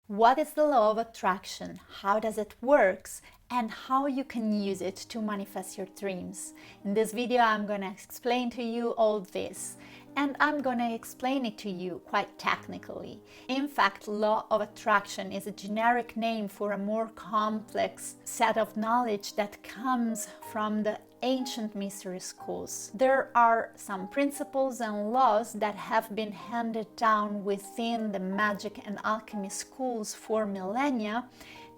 What is the law of attraction? How does it work? And how you can use it to manifest your dreams. In this video, I'm going to explain to you all this. And I'm going to explain it to you quite technically. In fact, law of attraction is a generic name for a more complex set of knowledge that comes from the ancient mystery schools. There are some principles and laws that have been handed down within the magic and alchemy schools for millennia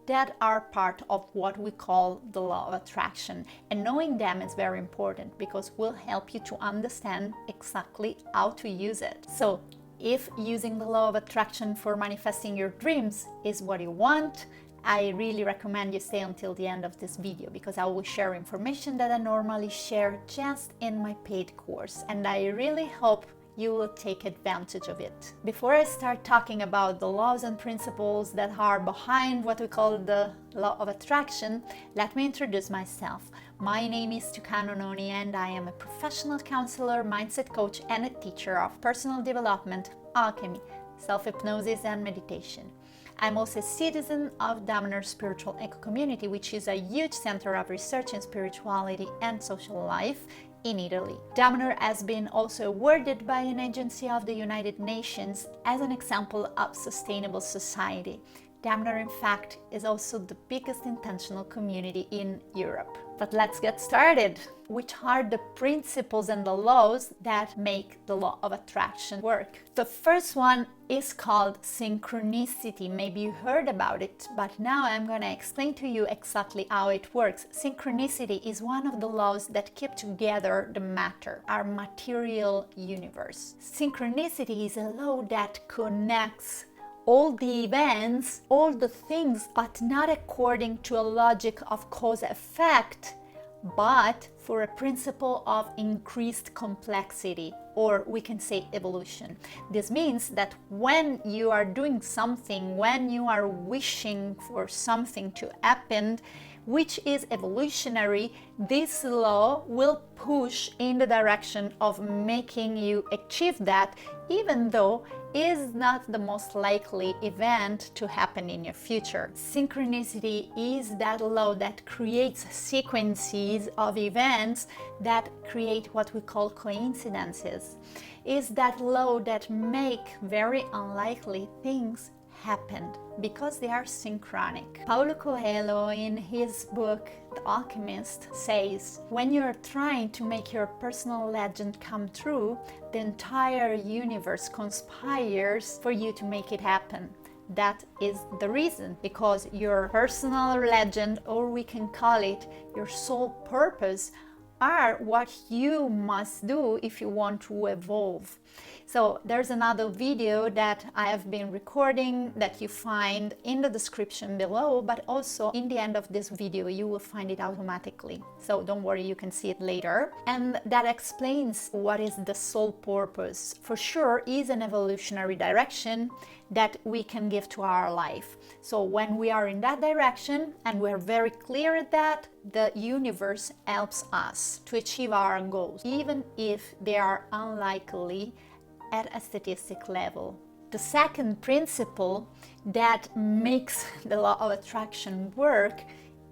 that are part of what we call the law of attraction. And knowing them is very important because will help you to understand exactly how to use it. So if using the law of attraction for manifesting your dreams is what you want, I really recommend you stay until the end of this video because I will share information that I normally share just in my paid course, and I really hope you will take advantage of it. Before I start talking about the laws and principles that are behind what we call the law of attraction, let me introduce myself. My name is Tucano Noni and I am a professional counselor, mindset coach, and a teacher of personal development, alchemy, self-hypnosis, and meditation. I'm also a citizen of Daminaur Spiritual Eco Community, which is a huge center of research in spirituality and social life in Italy. Daminaur has been also awarded by an agency of the United Nations as an example of sustainable society. Daminaur, in fact, is also the biggest intentional community in Europe. But let's get started. Which are the principles and the laws that make the law of attraction work? The first one is called synchronicity. Maybe you heard about it, but now I'm going to explain to you exactly how it works. Synchronicity is one of the laws that keep together the matter, our material universe. Synchronicity is a law that connects all the events, all the things, but not according to a logic of cause-effect, but for a principle of increased complexity, or we can say evolution. This means that when you are doing something, when you are wishing for something to happen, which is evolutionary, this law will push in the direction of making you achieve that, even though is not the most likely event to happen in your future. Synchronicity is that law that creates sequences of events that create what we call coincidences. Is that law that make very unlikely things happened because they are synchronic. Paulo Coelho, in his book The Alchemist, says, when you're trying to make your personal legend come true, the entire universe conspires for you to make it happen. That is the reason, because your personal legend, or we can call it your soul purpose, are what you must do if you want to evolve. So there's another video that I have been recording that you find in the description below, but also in the end of this video you will find it automatically. So don't worry, you can see it later. And that explains what is the soul purpose. For sure is an evolutionary direction that we can give to our life. So when we are in that direction and we're very clear at that, the universe helps us to achieve our goals, even if they are unlikely at a statistic level. The second principle that makes the law of attraction work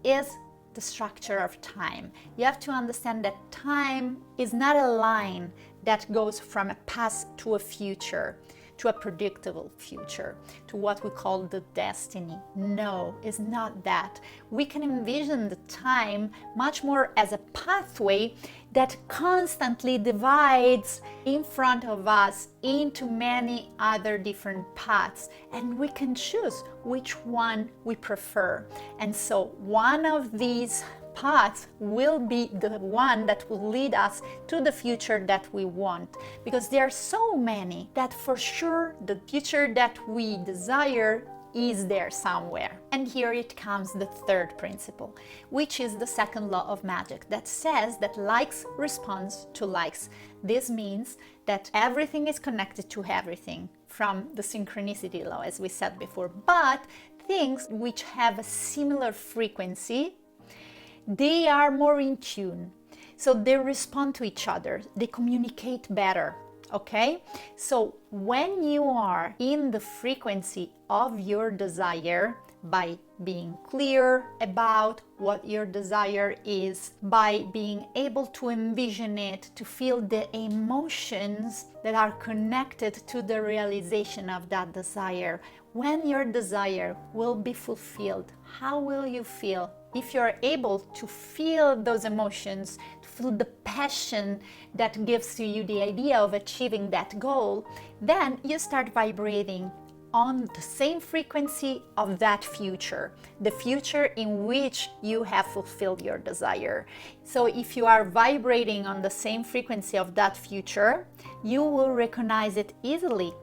is the structure of time. You have to understand that time is not a line that goes from a past to a future, to a predictable future, to what we call the destiny. No, it's not that. We can envision the time much more as a pathway that constantly divides in front of us into many other different paths, and we can choose which one we prefer. And so one of these paths will be the one that will lead us to the future that we want, because there are so many that for sure the future that we desire is there somewhere. And here it comes the third principle, which is the second law of magic, that says that likes responds to likes. This means that everything is connected to everything, from the synchronicity law, as we said before, but things which have a similar frequency, they are more in tune. So they respond to each other, they communicate better. Okay, so when you are in the frequency of your desire, by being clear about what your desire is, by being able to envision it, to feel the emotions that are connected to the realization of that desire, when your desire will be fulfilled, how will you feel? If you're able to feel those emotions, to feel the passion that gives to you the idea of achieving that goal, then you start vibrating on the same frequency of that future, the future in which you have fulfilled your desire. So if you are vibrating on the same frequency of that future, you will recognize it easily.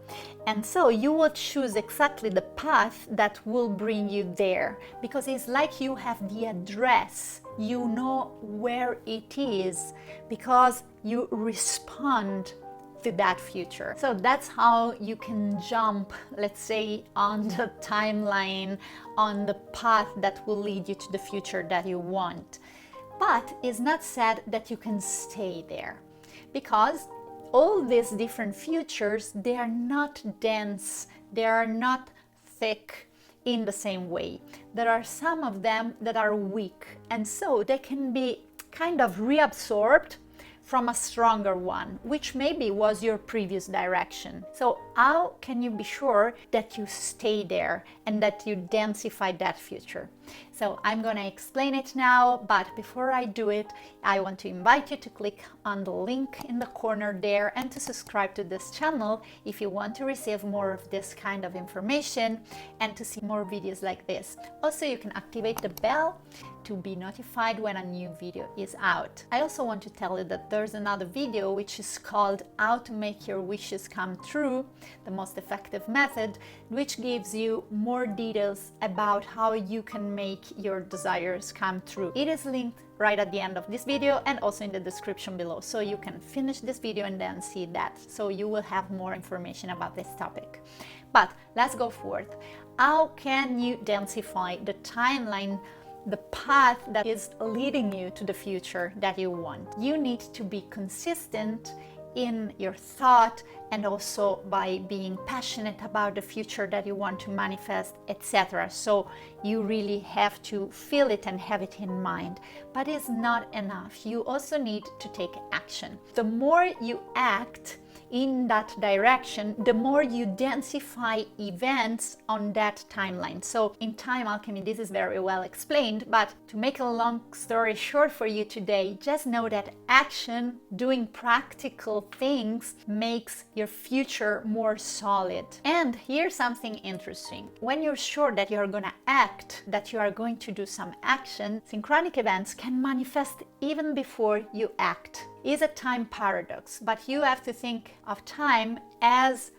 And so you will choose exactly the path that will bring you there, because it's like you have the address, you know where it is, because you respond to that future. So that's how you can jump, let's say, on the timeline, on the path that will lead you to the future that you want. But it's not said that you can stay there, because all these different futures, they are not dense, they are not thick in the same way. There are some of them that are weak, and so they can be kind of reabsorbed from a stronger one, which maybe was your previous direction. So how can you be sure that you stay there and that you densify that future? So I'm gonna explain it now, but before I do it, I want to invite you to click on the link in the corner there and to subscribe to this channel if you want to receive more of this kind of information and to see more videos like this. Also, you can activate the bell to be notified when a new video is out. I also want to tell you that there's another video which is called How to Make Your Wishes Come True, the most effective method, which gives you more details about how you can make your desires come true. It is linked right at the end of this video and also in the description below, so you can finish this video and then see that, so you will have more information about this topic. But let's go forward. How can you densify the timeline, the path that is leading you to the future that you want? You need to be consistent in your thought and also by being passionate about the future that you want to manifest, etc. So you really have to feel it and have it in mind. But it's not enough. You also need to take action. The more you act in that direction, the more you densify events on that timeline. So in Time Alchemy, this is very well explained, but to make a long story short for you today, just know that action, doing practical things, makes your future more solid. And here's something interesting. When you're sure that you're gonna act, that you are going to do some action, synchronic events can manifest even before you act. Is a time paradox, but you have to think of time as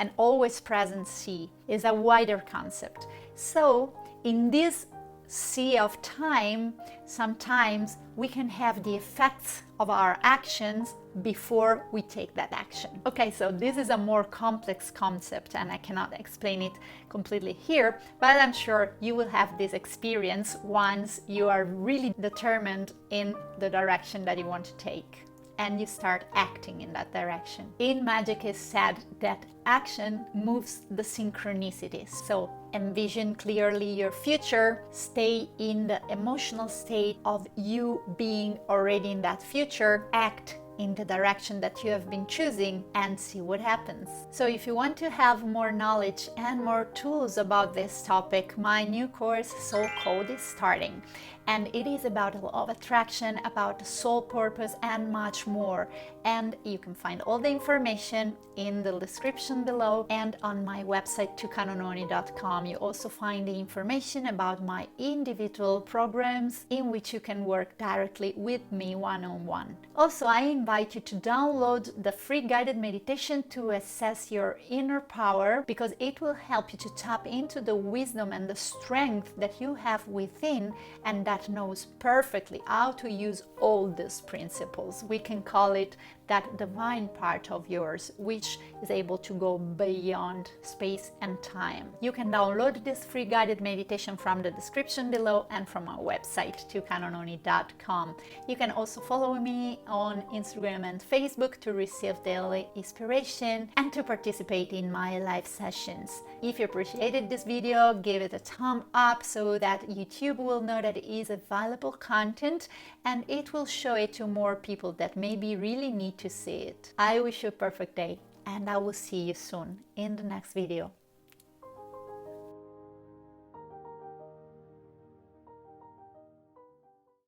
an always present sea, is a wider concept. So in this sea of time, sometimes we can have the effects of our actions before we take that action. Okay, so this is a more complex concept and I cannot explain it completely here, but I'm sure you will have this experience once you are really determined in the direction that you want to take and you start acting in that direction. In magic, it's said that action moves the synchronicities. So envision clearly your future, stay in the emotional state of you being already in that future, act in the direction that you have been choosing and see what happens. So if you want to have more knowledge and more tools about this topic, my new course Soul Code is starting. And it is about the law of attraction, about the soul purpose and much more. And you can find all the information in the description below and on my website tukanononi.com. You also find the information about my individual programs in which you can work directly with me one-on-one. Also, I invite you to download the free guided meditation to assess your inner power, because it will help you to tap into the wisdom and the strength that you have within and that that knows perfectly how to use all these principles. We can call it that divine part of yours, which is able to go beyond space and time. You can download this free guided meditation from the description below and from our website, tukanononi.com. You can also follow me on Instagram and Facebook to receive daily inspiration and to participate in my live sessions. If you appreciated this video, give it a thumb up so that YouTube will know that it is a valuable content and it will show it to more people that maybe really need to see it. I wish you a perfect day and I will see you soon in the next video.